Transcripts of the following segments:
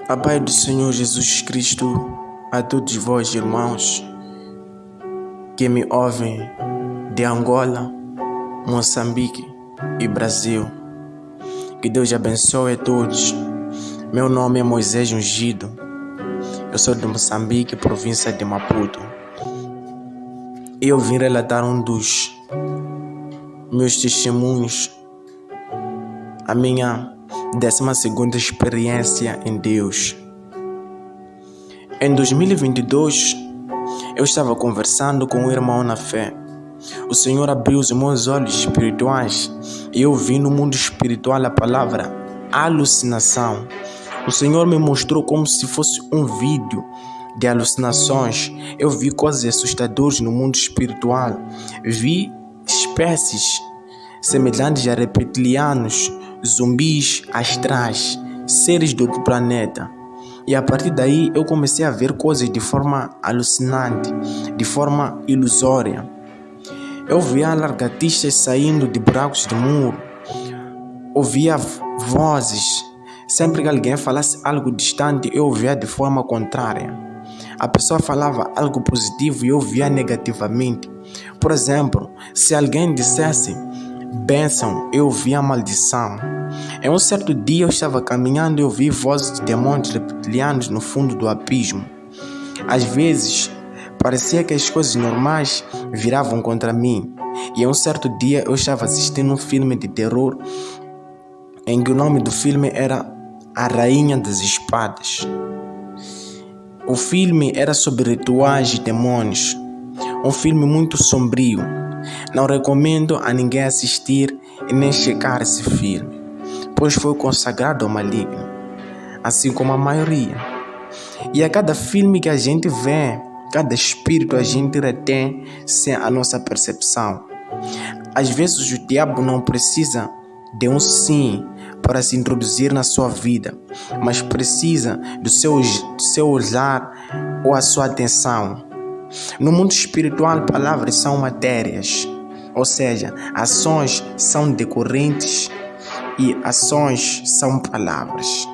A paz do Senhor Jesus Cristo a todos vós, irmãos, que me ouvem de Angola, Moçambique e Brasil. Que Deus abençoe a todos. Meu nome é Moisés Ungido. Eu sou de Moçambique, província de Maputo. E eu vim relatar um dos meus testemunhos, a minha 12ª experiência em Deus. Em 2022, eu estava conversando com um irmão na fé. O Senhor abriu os meus olhos espirituais e eu vi no mundo espiritual a palavra alucinação. O Senhor me mostrou como se fosse um vídeo de alucinações. Eu vi coisas assustadoras no mundo espiritual. Vi espécies semelhantes a reptilianos, zumbis astrais, seres do outro planeta. E a partir daí eu comecei a ver coisas de forma alucinante, de forma ilusória. Eu via lagartixas saindo de buracos de muro. Ouvia vozes. Sempre que alguém falasse algo distante, eu ouvia de forma contrária. A pessoa falava algo positivo e eu ouvia negativamente. Por exemplo, se alguém dissesse bênção, eu ouvia maldição. Em um certo dia eu estava caminhando e ouvi vozes de demônios reptilianos no fundo do abismo. Às vezes, parecia que as coisas normais viravam contra mim. E em um certo dia eu estava assistindo um filme de terror em que o nome do filme era A Rainha das Espadas. O filme era sobre rituais de demônios. Um filme muito sombrio. Não recomendo a ninguém assistir e nem checar esse filme, pois foi consagrado ao maligno, assim como a maioria. E a cada filme que a gente vê, cada espírito a gente retém sem a nossa percepção. Às vezes o diabo não precisa de um sim para se introduzir na sua vida, mas precisa do seu olhar ou a sua atenção. No mundo espiritual, palavras são matérias, ou seja, ações são decorrentes e ações são palavras.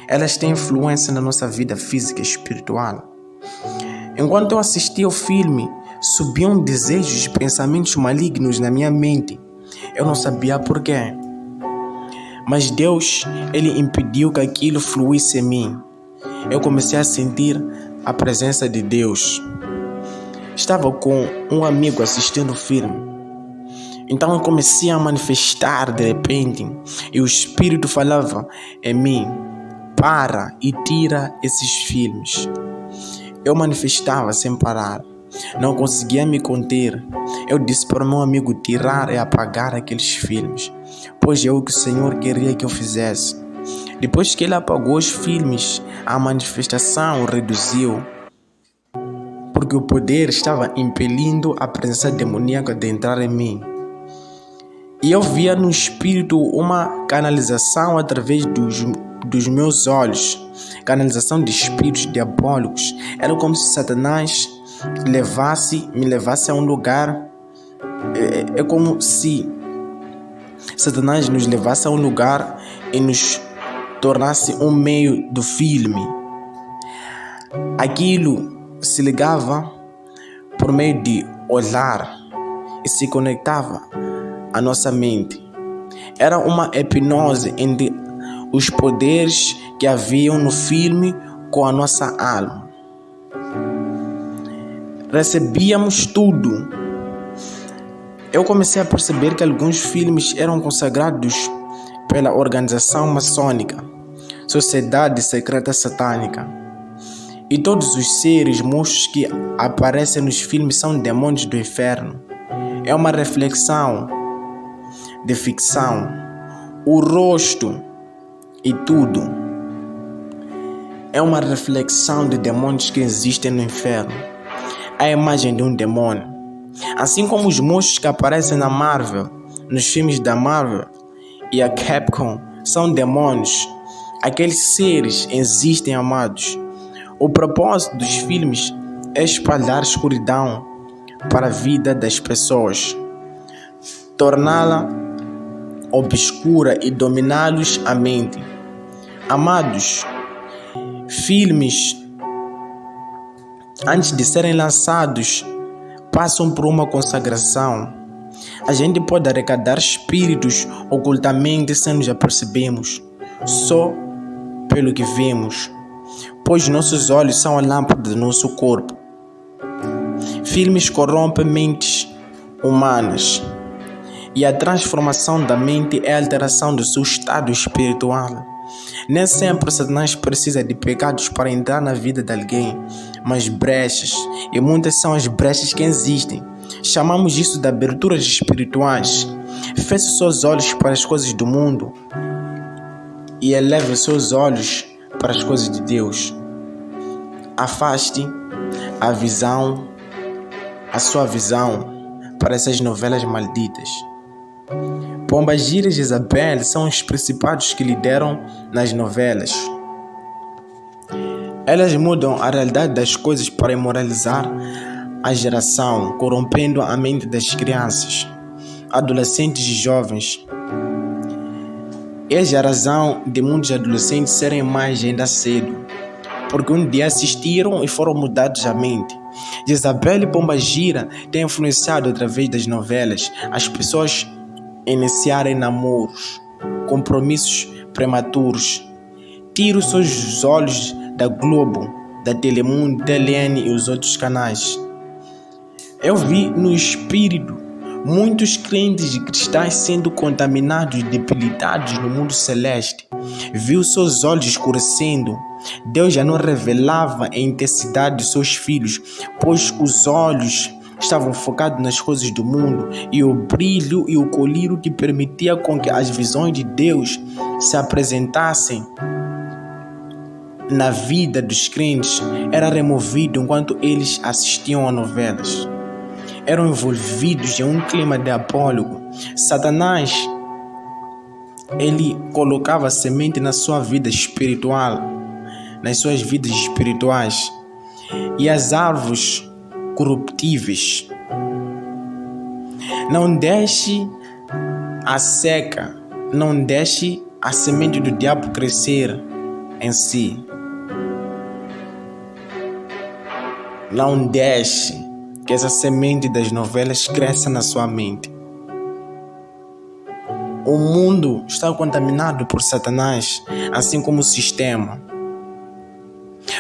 Elas têm influência na nossa vida física e espiritual. Enquanto eu assistia ao filme, subiam desejos e pensamentos malignos na minha mente. Eu não sabia porquê. Mas Deus, Ele impediu que aquilo fluísse em mim. Eu comecei a sentir a presença de Deus. Estava com um amigo assistindo o filme. Então eu comecei a manifestar de repente. E o Espírito falava em mim: para e tira esses filmes. Eu manifestava sem parar. Não conseguia me conter. Eu disse para o meu amigo tirar e apagar aqueles filmes, pois é o que o Senhor queria que eu fizesse. Depois que ele apagou os filmes, a manifestação reduziu, porque o poder estava impelindo a presença demoníaca de entrar em mim. E eu via no espírito uma canalização através dos meus olhos, canalização de espíritos diabólicos. Era como se Satanás me levasse a um lugar. É como se Satanás nos levasse a um lugar e nos tornasse um meio do filme. Aquilo se ligava por meio de olhar e se conectava à nossa mente. Era uma hipnose entre os poderes que haviam no filme com a nossa alma. Recebíamos tudo. Eu comecei a perceber que alguns filmes eram consagrados pela organização maçônica, Sociedade Secreta Satânica. E todos os seres, monstros que aparecem nos filmes são demônios do inferno. É uma reflexão de ficção. O rosto e tudo é uma reflexão de demônios que existem no inferno. A imagem de um demônio. Assim como os monstros que aparecem na Marvel, nos filmes da Marvel e a Capcom, são demônios. Aqueles seres existem, amados. O propósito dos filmes é espalhar escuridão para a vida das pessoas, torná-la obscura e dominá-los a mente. Amados, filmes, antes de serem lançados, passam por uma consagração. A gente pode arrecadar espíritos ocultamente sem nos apercebermos, só pelo que vemos, pois nossos olhos são a lâmpada do nosso corpo. Filmes corrompem mentes humanas, e a transformação da mente é a alteração do seu estado espiritual. Nem sempre Satanás precisa de pecados para entrar na vida de alguém, mas brechas, e muitas são as brechas que existem. Chamamos isso de aberturas espirituais. Feche seus olhos para as coisas do mundo e eleve seus olhos para as coisas de Deus. Afaste a sua visão para essas novelas malditas. Pombagira e Jezabel são os principados que lideram nas novelas. Elas mudam a realidade das coisas para imoralizar a geração, corrompendo a mente das crianças, adolescentes e jovens. Essa é a razão de muitos adolescentes serem mais ainda cedo, porque um dia assistiram e foram mudados a mente. Jezabel e Pombagira têm influenciado através das novelas as pessoas a iniciarem namoros, compromissos prematuros. Tire os seus olhos da Globo, da Telemundo, TLN e os outros canais. Eu vi no espírito muitos crentes e cristãos sendo contaminados e debilitados no mundo celeste. Vi os seus olhos escurecendo. Deus já não revelava a intensidade de seus filhos, pois os olhos estavam focados nas coisas do mundo, e o brilho e o colírio que permitia com que as visões de Deus se apresentassem na vida dos crentes era removido enquanto eles assistiam a novelas. Eram envolvidos em um clima diabólico. Satanás, ele colocava semente na sua vida espiritual, nas suas vidas espirituais, e as árvores corruptíveis. Não deixe a seca, não deixe a semente do diabo crescer em si. Não deixe que essa semente das novelas cresça na sua mente. O mundo está contaminado por Satanás, assim como o sistema.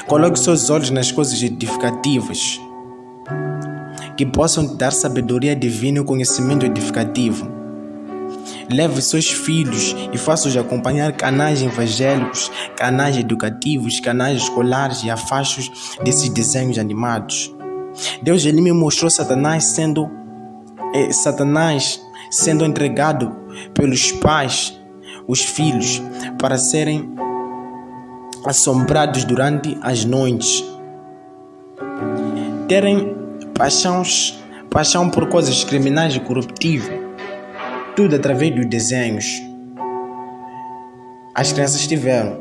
Coloque seus olhos nas coisas edificativas, que possam te dar sabedoria divina e conhecimento edificativo. Leve seus filhos e faça-os acompanhar canais evangélicos, canais educativos, canais escolares, e afaste-os desses desenhos animados. Deus, ele me mostrou Satanás sendo entregado pelos pais, os filhos, para serem assombrados durante as noites, terem paixão por coisas criminais e corruptíveis, tudo através dos desenhos. As crianças tiveram.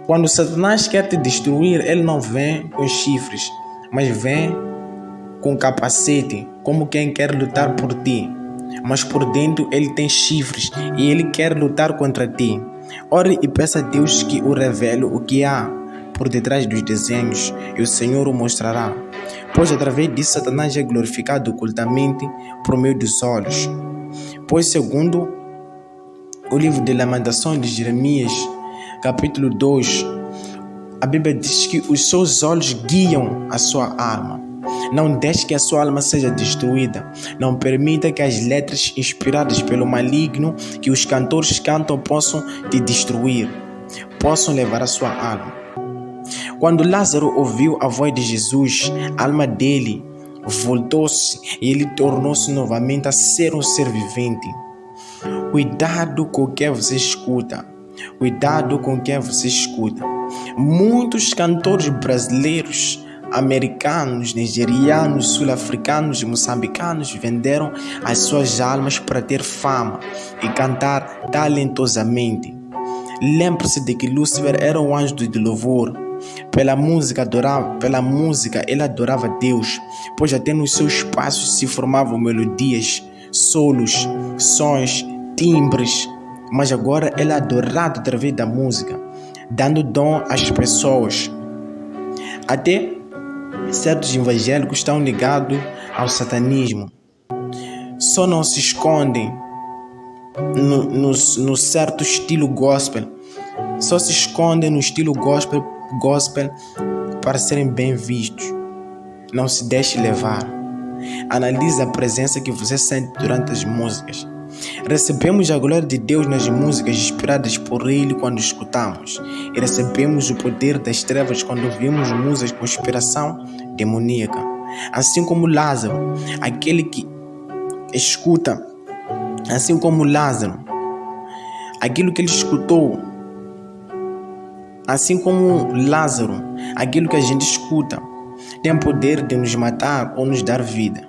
Quando Satanás quer te destruir, ele não vem com chifres, mas vem com capacete, como quem quer lutar por ti. Mas por dentro ele tem chifres e ele quer lutar contra ti. Ore e peça a Deus que o revele o que há por detrás dos desenhos, e o Senhor o mostrará. Pois através disso Satanás é glorificado ocultamente por meio dos olhos. Pois segundo o livro de Lamentações de Jeremias, capítulo 2, a Bíblia diz que os seus olhos guiam a sua alma. Não deixe que a sua alma seja destruída. Não permita que as letras inspiradas pelo maligno que os cantores cantam possam te destruir, possam levar a sua alma. Quando Lázaro ouviu a voz de Jesus, a alma dele voltou-se e ele tornou-se novamente a ser um ser vivente. Cuidado com o que você escuta. Cuidado com o que você escuta. Muitos cantores brasileiros, americanos, nigerianos, sul-africanos e moçambicanos venderam as suas almas para ter fama e cantar talentosamente. Lembre-se de que Lúcifer era um anjo de louvor. Pela música ele adorava Deus, pois até nos seus passos se formavam melodias, solos, sons, timbres. Mas agora ele é adorado através da música. dando dom às pessoas. Até certos evangélicos estão ligados ao satanismo. Só não se escondem no certo estilo gospel. Só se escondem no estilo gospel para serem bem vistos. Não se deixe levar. Analise a presença que você sente durante as músicas. Recebemos a glória de Deus nas músicas inspiradas por Ele quando escutamos. E recebemos o poder das trevas quando ouvimos músicas com inspiração demoníaca. Assim como Lázaro, aquele que escuta, assim como Lázaro, aquilo que ele escutou, assim como Lázaro, aquilo que a gente escuta, tem poder de nos matar ou nos dar vida.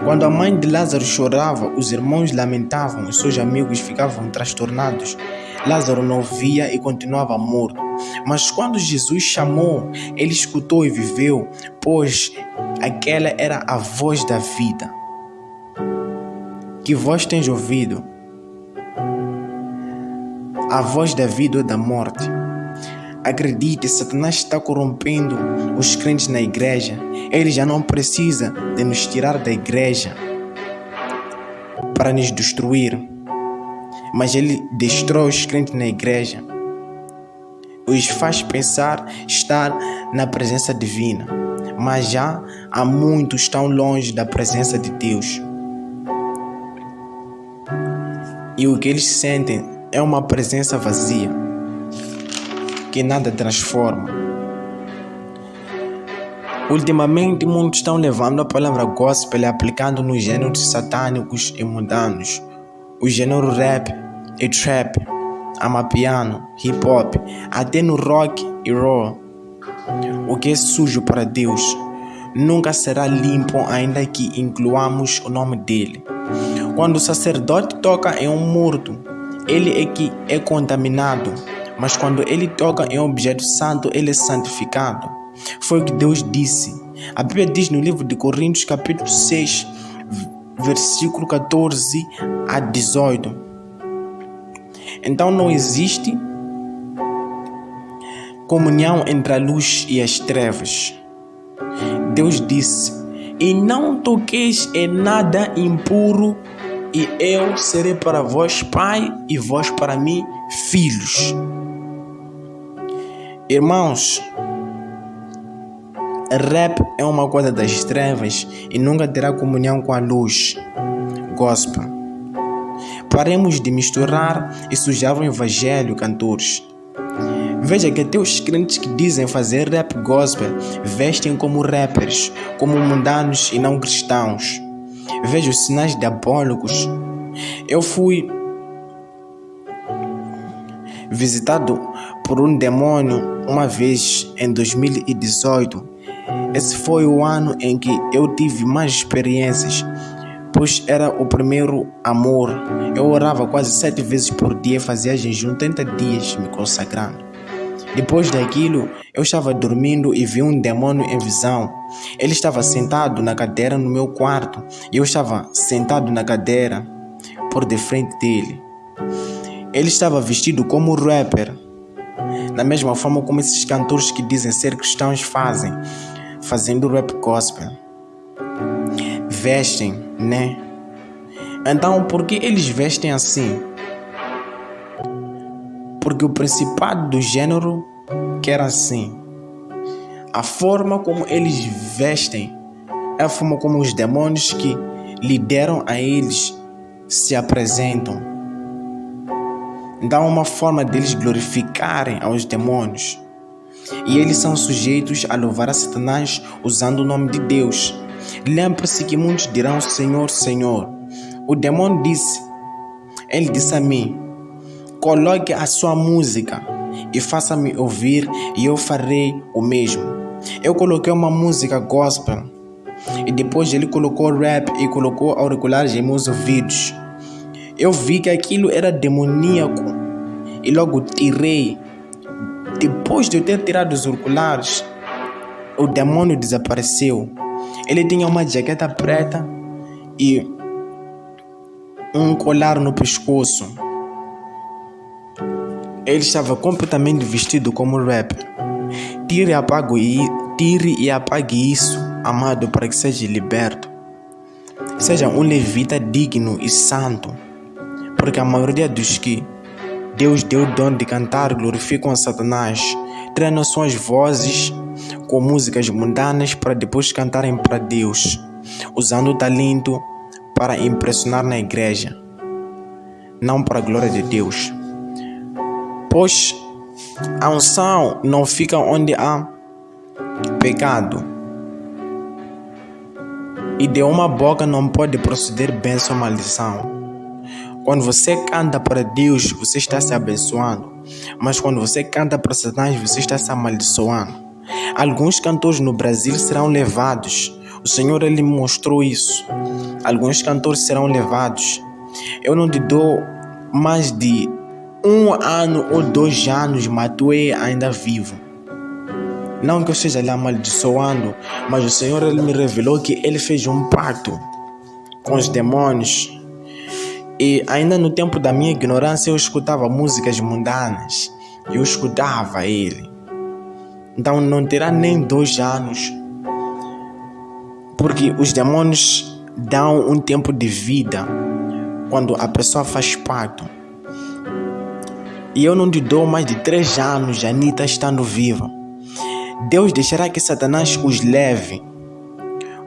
Quando a mãe de Lázaro chorava, os irmãos lamentavam e seus amigos ficavam transtornados. Lázaro não via e continuava morto. Mas quando Jesus chamou, ele escutou e viveu, pois aquela era a voz da vida. Que voz tens ouvido? A voz da vida ou da morte? Acredite, Satanás está corrompendo os crentes na igreja. Ele já não precisa de nos tirar da igreja para nos destruir, mas ele destrói os crentes na igreja, os faz pensar estar na presença divina, mas já há muitos estão longe da presença de Deus. E o que eles sentem é uma presença vazia, que nada transforma. Ultimamente, muitos estão levando a palavra gospel e aplicando nos gêneros satânicos e mundanos. O gênero rap e trap, amapiano, hip hop, até no rock e roll. O que é sujo para Deus nunca será limpo, ainda que incluamos o nome dele. Quando o sacerdote toca em um morto, ele é que é contaminado. Mas quando ele toca em um objeto santo, ele é santificado. Foi o que Deus disse. A Bíblia diz no livro de Coríntios, capítulo 6, versículo 14 a 18. Então não existe comunhão entre a luz e as trevas. Deus disse: e não toqueis em nada impuro, e eu serei para vós pai, e vós para mim filhos. Irmãos, rap é uma coisa das trevas e nunca terá comunhão com a luz gospel. Paremos de misturar e sujar o evangelho, cantores. Veja que até os crentes que dizem fazer rap gospel vestem como rappers, como mundanos e não cristãos. Veja os sinais diabólicos. Eu fui visitado por um demônio uma vez em 2018. Esse foi o ano em que eu tive mais experiências, pois era o primeiro amor. Eu orava quase 7 vezes por dia, fazia jejum 30 dias me consagrando. Depois daquilo, eu estava dormindo e vi um demônio em visão. Ele estava sentado na cadeira no meu quarto e eu estava sentado na cadeira por de frente dele. Ele estava vestido como rapper, da mesma forma como esses cantores que dizem ser cristãos fazem, fazendo rap gospel. Vestem, né? Então, por que eles vestem assim? Porque o principado do gênero quer assim. A forma como eles vestem é a forma como os demônios que lideram a eles se apresentam. Então é uma forma deles glorificarem aos demônios. E eles são sujeitos a louvar a Satanás usando o nome de Deus. Lembre-se que muitos dirão: Senhor, Senhor. O demônio disse, ele disse a mim: coloque a sua música e faça-me ouvir e eu farei o mesmo. Eu coloquei uma música gospel e depois ele colocou rap e colocou auriculares em meus ouvidos. Eu vi que aquilo era demoníaco e logo tirei. Depois de eu ter tirado os auriculares, o demônio desapareceu. Ele tinha uma jaqueta preta e um colar no pescoço. Ele estava completamente vestido como rapper. Tire e apague isso, amado, para que seja liberto. Seja um levita digno e santo, porque a maioria dos que Deus deu o dom de cantar glorificam a Satanás, treinam suas vozes com músicas mundanas para depois cantarem para Deus, usando o talento para impressionar na igreja, não para a glória de Deus. Pois a unção não fica onde há pecado, e de uma boca não pode proceder bênção ou maldição. Quando você canta para Deus, você está se abençoando, mas quando você canta para Satanás, você está se amaldiçoando. Alguns cantores no Brasil serão levados. O Senhor, Ele me mostrou isso. Alguns cantores serão levados. Eu não te dou mais de 1 ano ou 2 anos, Matuê ainda vivo. Não que eu esteja ali amaldiçoando, mas o Senhor, Ele me revelou que Ele fez um pacto com os demônios. E ainda no tempo da minha ignorância eu escutava músicas mundanas. Eu escutava Ele. Então não terá nem 2 anos. Porque os demônios dão um tempo de vida quando a pessoa faz pacto. E eu não te dou mais de 3 anos, Anitta estando viva. Deus deixará que Satanás os leve,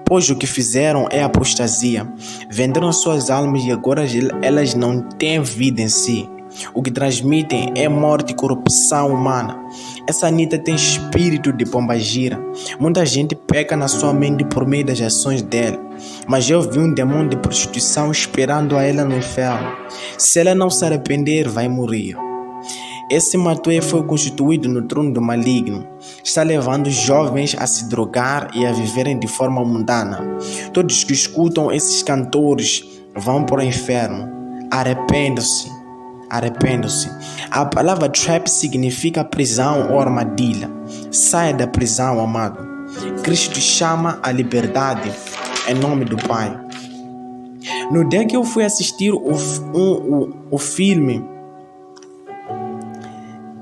pois o que fizeram é apostasia. Venderam suas almas e agora elas não têm vida em si. O que transmitem é morte e corrupção humana. Essa Anitta tem espírito de pombagira. Muita gente peca na sua mente por meio das ações dela. Mas eu vi um demônio de prostituição esperando a ela no inferno. Se ela não se arrepender, vai morrer. Esse Matuê foi constituído no trono do maligno. Está levando jovens a se drogar e a viverem de forma mundana. Todos que escutam esses cantores vão para o inferno. Arrependam-se. Arrependam-se. A palavra trap significa prisão ou armadilha. Saia da prisão, amado. Cristo te chama à liberdade, em nome do Pai. No dia que eu fui assistir o filme,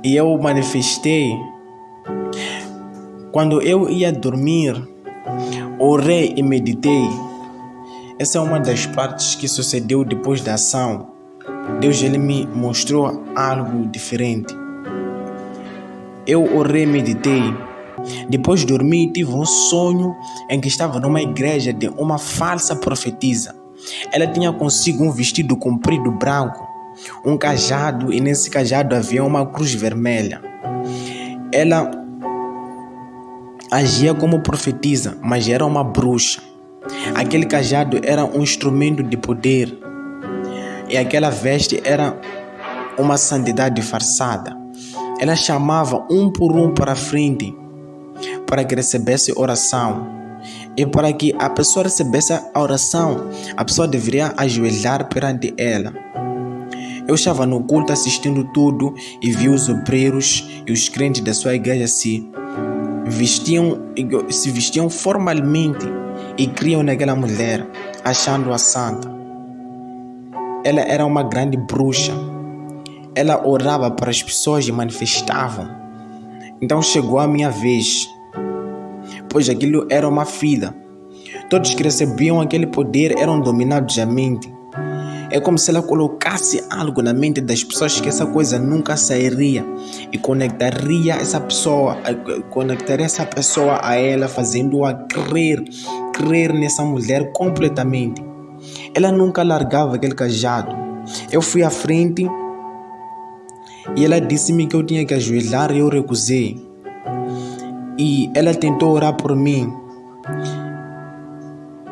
e eu manifestei, quando eu ia dormir, orei e meditei. Essa é uma das partes que sucedeu depois da ação. Deus, Ele me mostrou algo diferente. Eu orei e meditei. Depois dormi e tive um sonho em que estava numa igreja de uma falsa profetisa. Ela tinha consigo um vestido comprido branco, um cajado, e nesse cajado havia uma cruz vermelha. Ela agia como profetisa, mas era uma bruxa. Aquele cajado era um instrumento de poder, e aquela veste era uma santidade disfarçada. Ela chamava um por um para a frente para que recebesse oração. E para que a pessoa recebesse a oração, a pessoa deveria ajoelhar perante ela. Eu estava no culto assistindo tudo e vi os obreiros e os crentes da sua igreja se vestiam formalmente e criam naquela mulher, achando-a santa. Ela era uma grande bruxa. Ela orava para as pessoas e manifestavam. Então chegou a minha vez, pois aquilo era uma fila. Todos que recebiam aquele poder eram dominados à mente. É como se ela colocasse algo na mente das pessoas que essa coisa nunca sairia e conectaria essa pessoa a ela, fazendo-a crer nessa mulher completamente. Ela nunca largava aquele cajado. Eu fui à frente e ela disse-me que eu tinha que ajoelhar e eu recusei. E ela tentou orar por mim.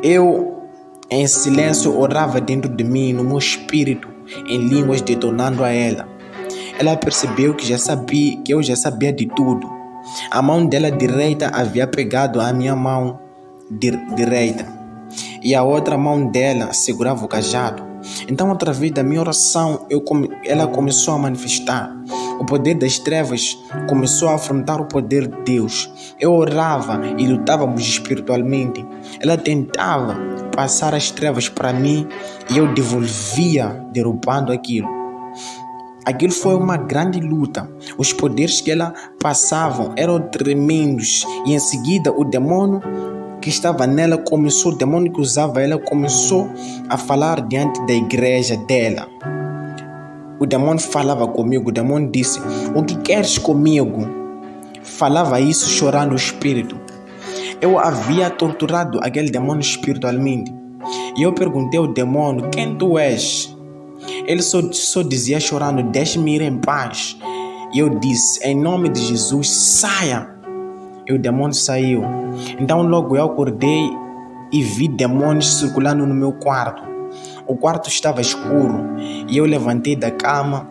Eu, em silêncio, orava dentro de mim, no meu espírito, em línguas, detonando a ela. Ela percebeu que eu já sabia de tudo. A mão dela direita havia pegado a minha mão direita, e a outra mão dela segurava o cajado. Então, através da minha oração, ela começou a manifestar. O poder das trevas começou a afrontar o poder de Deus. Eu orava e lutávamos espiritualmente. Ela tentava passar as trevas para mim e eu devolvia, derrubando aquilo. Aquilo foi uma grande luta. Os poderes que ela passavam eram tremendos. E em seguida o demônio que estava nela começou, o demônio que usava ela começou a falar diante da igreja dela. O demônio falava comigo, o demônio disse: o que queres comigo? Falava isso chorando o espírito. Eu havia torturado aquele demônio espiritualmente. E eu perguntei ao demônio: quem tu és? Ele só dizia chorando: deixe-me ir em paz. E eu disse: em nome de Jesus, saia. E o demônio saiu. Então logo eu acordei e vi demônios circulando no meu quarto. O quarto estava escuro e eu levantei da cama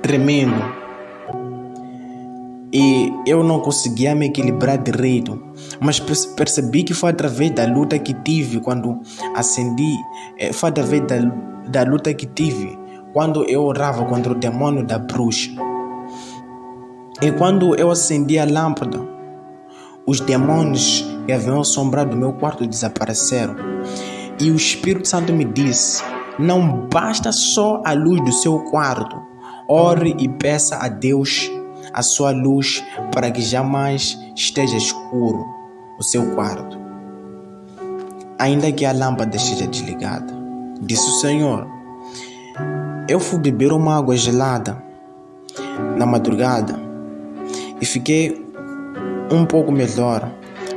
tremendo. E eu não conseguia me equilibrar direito. Mas percebi que foi através da luta que tive quando acendi. Foi através da luta que tive quando eu orava contra o demônio da bruxa. E quando eu acendi a lâmpada, os demônios que haviam assombrado o meu quarto desapareceram. E o Espírito Santo me disse: não basta só a luz do seu quarto. Ore e peça a Deus a sua luz para que jamais esteja escuro o seu quarto, ainda que a lâmpada esteja desligada. Disse o Senhor. Eu fui beber uma água gelada na madrugada e fiquei um pouco melhor.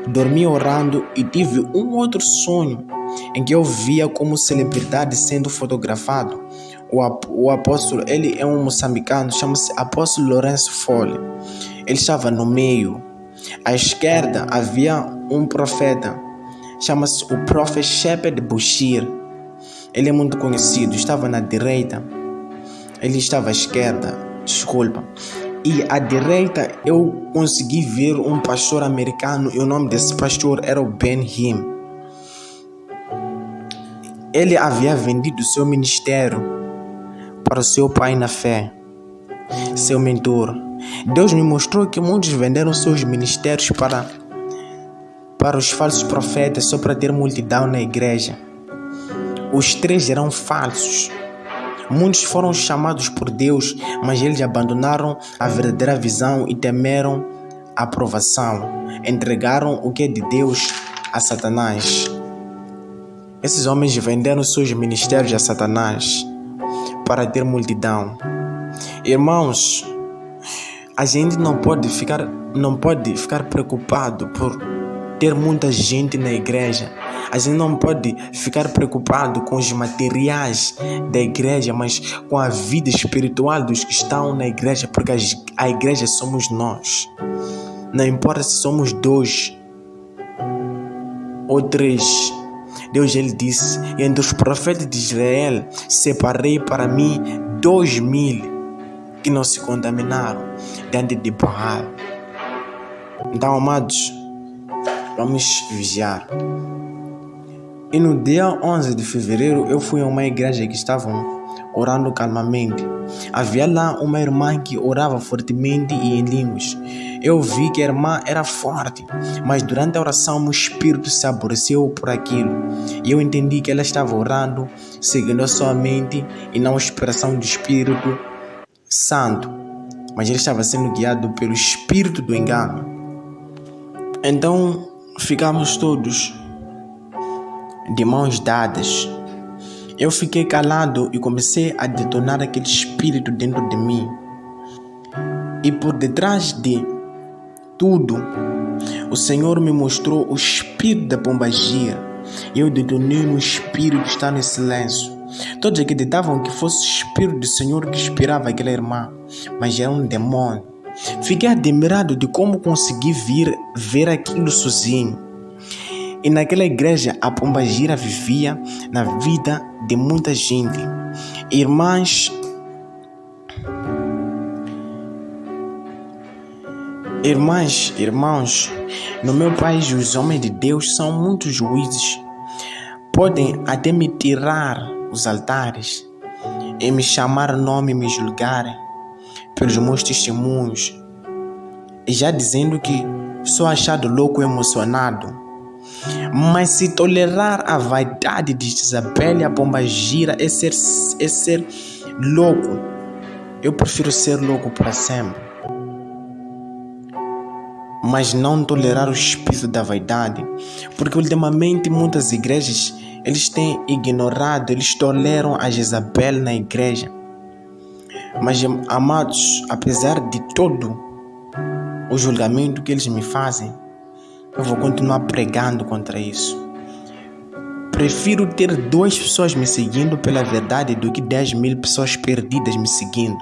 Dormi orando e tive um outro sonho em que eu via como celebridade sendo fotografado. O apóstolo, ele é um moçambicano, chama-se Apóstolo Lourenço Foley. Ele estava no meio. À esquerda havia um profeta, chama-se o Prophet Shepherd Bushir. Ele é muito conhecido. Estava na direita, ele estava à esquerda, desculpa. E à direita eu consegui ver um pastor americano e o nome desse pastor era o Ben Hinn. Ele havia vendido seu ministério para o seu pai na fé, seu mentor. Deus me mostrou que muitos venderam seus ministérios para os falsos profetas só para ter multidão na igreja. Os três eram falsos. Muitos foram chamados por Deus, mas eles abandonaram a verdadeira visão e temeram a aprovação. Entregaram o que é de Deus a Satanás. Esses homens venderam seus ministérios a Satanás para ter multidão. Irmãos, a gente não pode ficar preocupado por ter muita gente na igreja. A gente não pode ficar preocupado com os materiais da igreja, mas com a vida espiritual dos que estão na igreja, porque a igreja somos nós. Não importa se somos 2 ou 3. Deus, ele disse: entre os profetas de Israel separei para mim 2.000 que não se contaminaram diante de Baal. Então, amados, vamos vigiar. E no dia 11 de fevereiro eu fui a uma igreja que estavam orando calmamente. Havia lá uma irmã que orava fortemente e em línguas. Eu vi que a irmã era forte, mas durante a oração o espírito se aborreceu por aquilo. E eu entendi que ela estava orando seguindo a sua mente e não a inspiração do Espírito Santo, mas ele estava sendo guiado pelo espírito do engano. Então ficamos todos de mãos dadas. Eu fiquei calado e comecei a detonar aquele espírito dentro de mim. E por detrás de tudo, o Senhor me mostrou o espírito da pombagira. Eu detonei no espírito que está no silêncio. Todos acreditavam que fosse o espírito do Senhor que inspirava aquela irmã, mas era um demônio. Fiquei admirado de como consegui ver aquilo sozinho. E naquela igreja a pombagira vivia na vida de muita gente. Irmãos, no meu país os homens de Deus são muito juízes. Podem até me tirar os altares e me chamar nome e me julgarem pelos meus testemunhos, e já dizendo que sou achado louco e emocionado. Mas se tolerar a vaidade de Jezabel e a pombagira é ser louco. Eu prefiro ser louco para sempre. Mas não tolerar o espírito da vaidade. Porque ultimamente muitas igrejas, eles têm ignorado, eles toleram a Jezabel na igreja. Mas, amados, apesar de todo o julgamento que eles me fazem, eu vou continuar pregando contra isso. Prefiro ter 2 pessoas me seguindo pela verdade do que 10.000 pessoas perdidas me seguindo.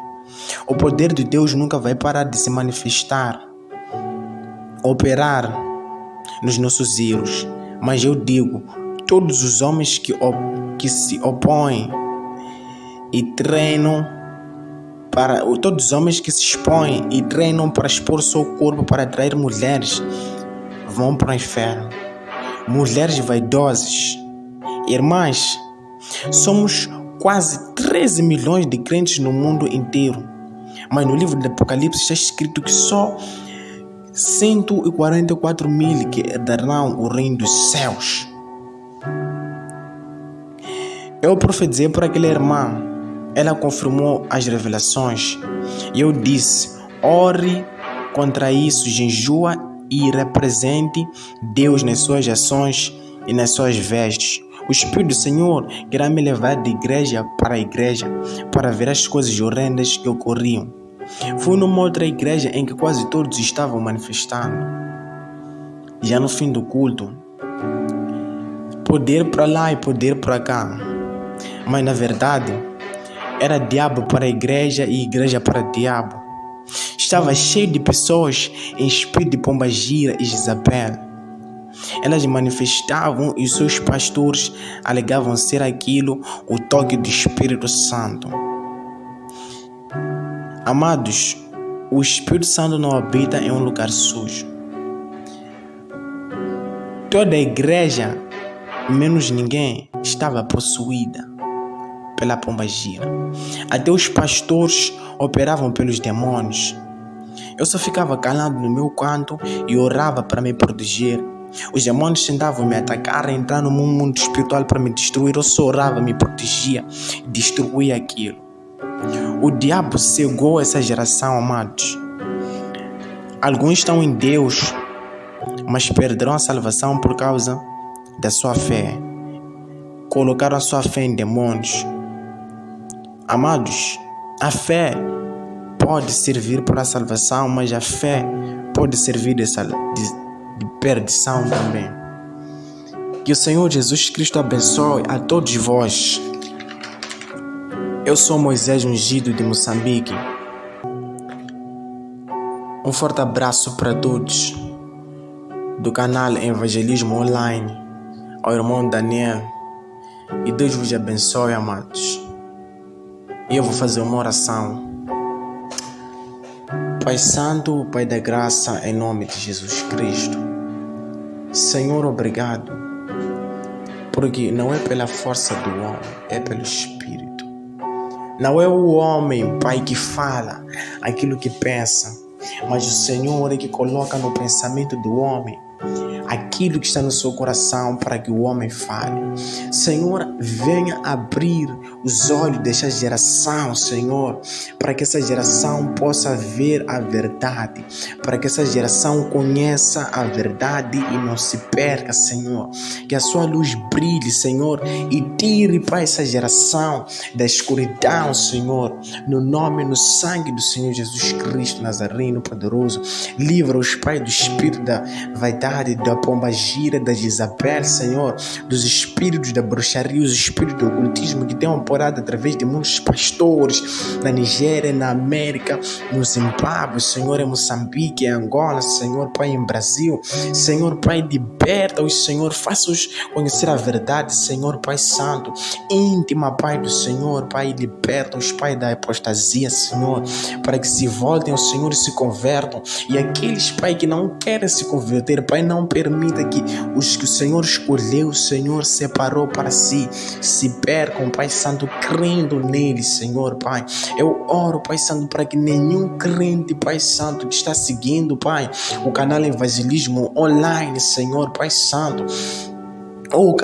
O poder de Deus nunca vai parar de se manifestar, operar nos nossos erros. Mas eu digo, todos os homens que se opõem e treinam todos os homens que se expõem e treinam para expor seu corpo para atrair mulheres vão para o inferno. Mulheres vaidosas. Irmãs, somos quase 13 milhões de crentes no mundo inteiro. Mas no livro do Apocalipse está escrito que só 144 mil que herdarão o reino dos céus. Eu profetizei por aquela irmã. Ela confirmou as revelações. E eu disse, ore contra isso, jejua e represente Deus nas suas ações e nas suas vestes. O Espírito do Senhor irá me levar de igreja para ver as coisas horrendas que ocorriam. Fui numa outra igreja em que quase todos estavam manifestando. Já no fim do culto, poder para lá e poder para cá. Mas na verdade, era diabo para a igreja e igreja para o diabo. Estava cheio de pessoas em espírito de pombagira e Jezabel. Elas manifestavam e seus pastores alegavam ser aquilo o toque do Espírito Santo. Amados, o Espírito Santo não habita em um lugar sujo. Toda a igreja, menos ninguém, estava possuída pela pombagira. Até os pastores operavam pelos demônios. Eu só ficava calado no meu canto e orava para me proteger. Os demônios tentavam me atacar, entrar no mundo espiritual para me destruir. Eu só orava, me protegia, destruía aquilo. O diabo cegou essa geração, amados. Alguns estão em Deus, mas perderão a salvação por causa da sua fé. Colocaram a sua fé em demônios. Amados, a fé pode servir para a salvação, mas a fé pode servir de perdição também. Que o Senhor Jesus Cristo abençoe a todos vós. Eu sou Moisés Ungido de Moçambique. Um forte abraço para todos do canal Evangelismo Online, ao irmão Daniel. E Deus vos abençoe, amados. E eu vou fazer uma oração. Pai Santo, Pai da Graça, em nome de Jesus Cristo. Senhor, obrigado. Porque não é pela força do homem, é pelo Espírito. Não é o homem, Pai, que fala aquilo que pensa, mas o Senhor é que coloca no pensamento do homem aquilo que está no seu coração para que o homem fale. Senhor, venha abrir os olhos dessa geração, Senhor, para que essa geração possa ver a verdade, para que essa geração conheça a verdade e não se perca, Senhor. Que a sua luz brilhe, Senhor, e tire para essa geração da escuridão, Senhor, no nome e no sangue do Senhor Jesus Cristo Nazareno poderoso. Livra-os, Pai, do espírito da vaidade, da pombagira, da Jezabel, Senhor, dos espíritos da bruxaria, os espíritos do ocultismo que têm operado através de muitos pastores na Nigéria, na América, no Zimbábue, Senhor, em Moçambique, em Angola, Senhor, Pai, em Brasil. Senhor, Pai, liberta-os, Senhor, faça-os conhecer a verdade, Senhor, Pai Santo, íntima, Pai do Senhor, Pai, liberta-os, Pai, da apostasia, Senhor, para que se voltem ao Senhor e se convertam. E aqueles, Pai, que não querem se converter, Pai, não permita permita que os que o Senhor escolheu, o Senhor separou para si, se percam, Pai Santo, crendo nele, Senhor, Pai. Eu oro, Pai Santo, para que nenhum crente, Pai Santo, que está seguindo, Pai, o canal Evangelismo Online, Senhor, Pai Santo, ou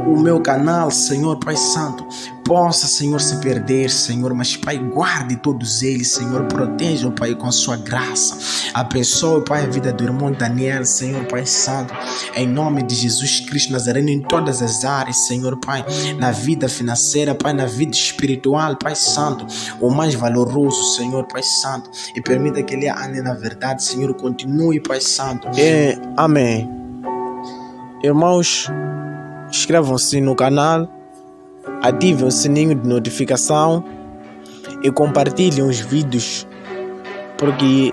o meu canal, Senhor, Pai Santo, possa, Senhor, se perder, Senhor, mas, Pai, guarde todos eles, Senhor, proteja, Pai, com a sua graça. Abençoe, Pai, a vida do irmão Daniel, Senhor, Pai Santo, em nome de Jesus Cristo Nazareno, em todas as áreas, Senhor, Pai, na vida financeira, Pai, na vida espiritual, Pai Santo, o mais valoroso, Senhor, Pai Santo, e permita que ele ande na verdade, Senhor, continue, Pai Santo. Amém. Irmãos, inscrevam-se no canal, ativem o sininho de notificação e compartilhem os vídeos, porque